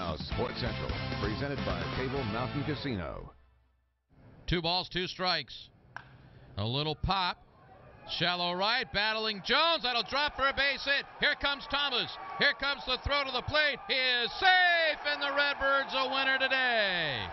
Now Sports Central, presented by Cable Mountain Casino. 2 balls, 2 strikes. A little pop. Shallow right, battling Jones. That'll drop for a base hit. Here comes Thomas. Here comes the throw to the plate. He is safe, and the Redbirds a winner today.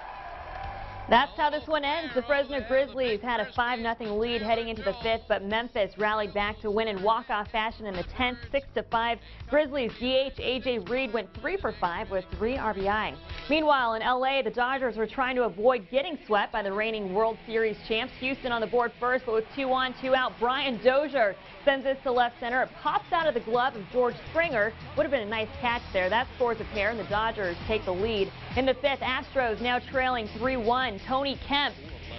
That's how this one ends. The Fresno Grizzlies had a 5-0 lead heading into the 5th, but Memphis rallied back to win in walk-off fashion in the 10th, 6-5. Grizzlies DH A.J. Reed went 3 for 5 with 3 RBI. Meanwhile, in L.A., the Dodgers were trying to avoid getting swept by the reigning World Series champs. Houston on the board first, but with 2 on, 2 out, Brian Dozier sends this to left center. It pops out of the glove of George Springer. Would have been a nice catch there. That scores a pair, and the Dodgers take the lead. In the 5th, Astros now trailing 3-1. Tony Kemp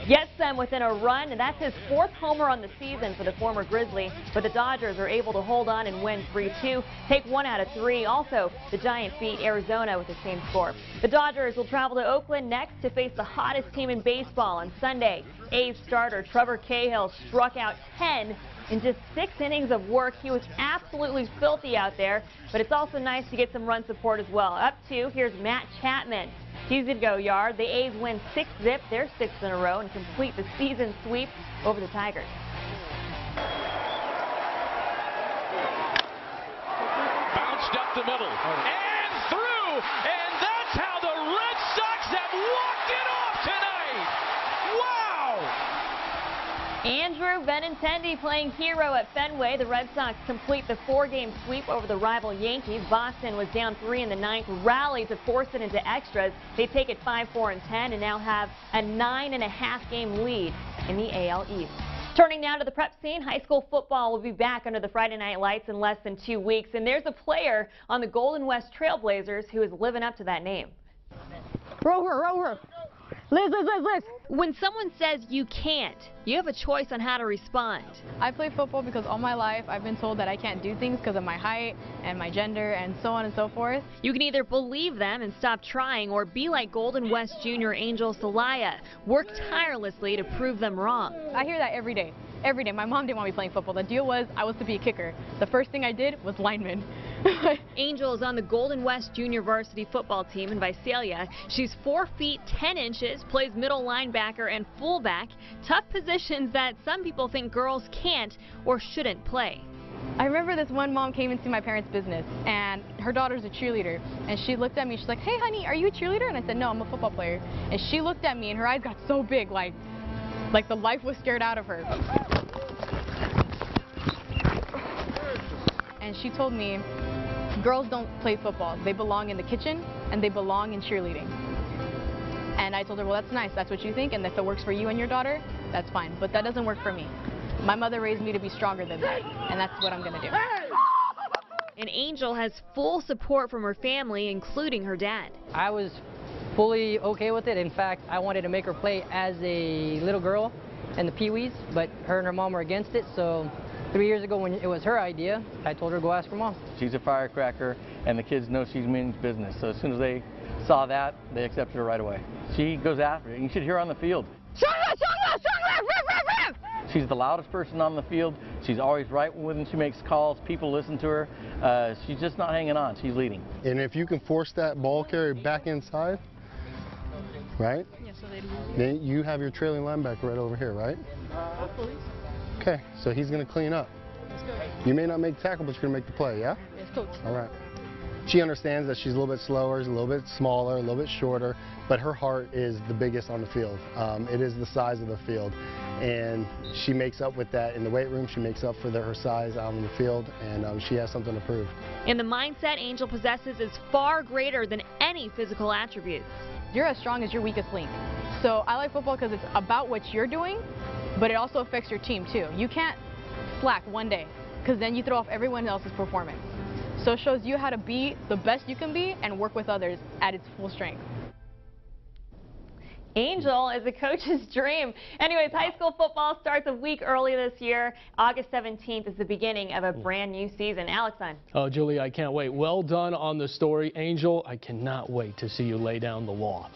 gets them within a run, and that's his 4th homer on the season for the former Grizzly. But the Dodgers are able to hold on and win 3-2, take 1 out of 3. Also, the Giants beat Arizona with the same score. The Dodgers will travel to Oakland next to face the hottest team in baseball on Sunday. A's starter Trevor Cahill struck out 10 in just 6 innings of work. He was absolutely filthy out there, but it's also nice to get some run support as well. Up 2, here's Matt Chapman. He's going to go yard. The A's win 6-zip, their 6th in a row, and complete the season sweep over the Tigers. Bounced up the middle and through, and that's how the Red Sox have walked it off tonight. Wow! Andrew Benintendi playing hero at Fenway. The Red Sox complete the 4-game sweep over the rival Yankees. Boston was down 3 in the 9th, rallied to force it into extras. They take it 5-4-10 and now have a 9.5-game lead in the AL East. Turning now to the prep scene, high school football will be back under the Friday night lights in less than 2 weeks, and there's a player on the Golden West Trailblazers who is living up to that name. Rover. Liz. When someone says you can't, you have a choice on how to respond. I play football because all my life I've been told that I can't do things because of my height and my gender and so on and so forth. You can either believe them and stop trying, or be like Golden West Junior Angel Celaya. Work tirelessly to prove them wrong. I hear that every day. Every day. My mom didn't want me playing football. The deal was I was to be a kicker. The first thing I did was lineman. Angel is on the Golden West Junior Varsity football team in Visalia. She's 4 feet 10 inches, plays middle linebacker and fullback, tough positions that some people think girls can't or shouldn't play. I remember this one mom came into my parents' business, and her daughter's a cheerleader, and she looked at me, she's like, "Hey honey, are you a cheerleader?" And I said, "No, I'm a football player." And she looked at me and her eyes got so big, like the life was scared out of her. And she told me, girls don't play football. They belong in the kitchen and they belong in cheerleading. And I told her, well, that's nice. That's what you think. And if it works for you and your daughter, that's fine. But that doesn't work for me. My mother raised me to be stronger than that. And that's what I'm going to do. And Angel has full support from her family, including her dad. I was fully okay with it. In fact, I wanted to make her play as a little girl in the Pee-wees, but her and her mom were against it. So 3 years ago, when it was her idea, I told her, go ask her mom. She's a firecracker, and the kids know she's means business. So as soon as they saw that, they accepted her right away. She goes after it. You should hear her on the field. She's the loudest person on the field. She's always right when she makes calls. People listen to her. She's just not hanging on. She's leading. And if you can force that ball carrier back inside, right? Then you have your trailing linebacker right over here, right? Okay, so he's going to clean up. You may not make tackle, but you're going to make the play, yeah? Yes, coach. All right. She understands that she's a little bit slower, a little bit smaller, a little bit shorter, but her heart is the biggest on the field. It is the size of the field, and she makes up with that in the weight room. She makes up for her size out on the field, and she has something to prove. And the mindset Angel possesses is far greater than any physical attributes. You're as strong as your weakest link. So I like football because it's about what you're doing, but it also affects your team too. You can't slack one day, because then you throw off everyone else's performance. So it shows you how to be the best you can be and work with others at its full strength. Angel is a coach's dream. Anyways, high school football starts a week early this year. August 17th is the beginning of a brand new season. Alex on. Oh, Julie, I can't wait. Well done on the story. Angel, I cannot wait to see you lay down the law.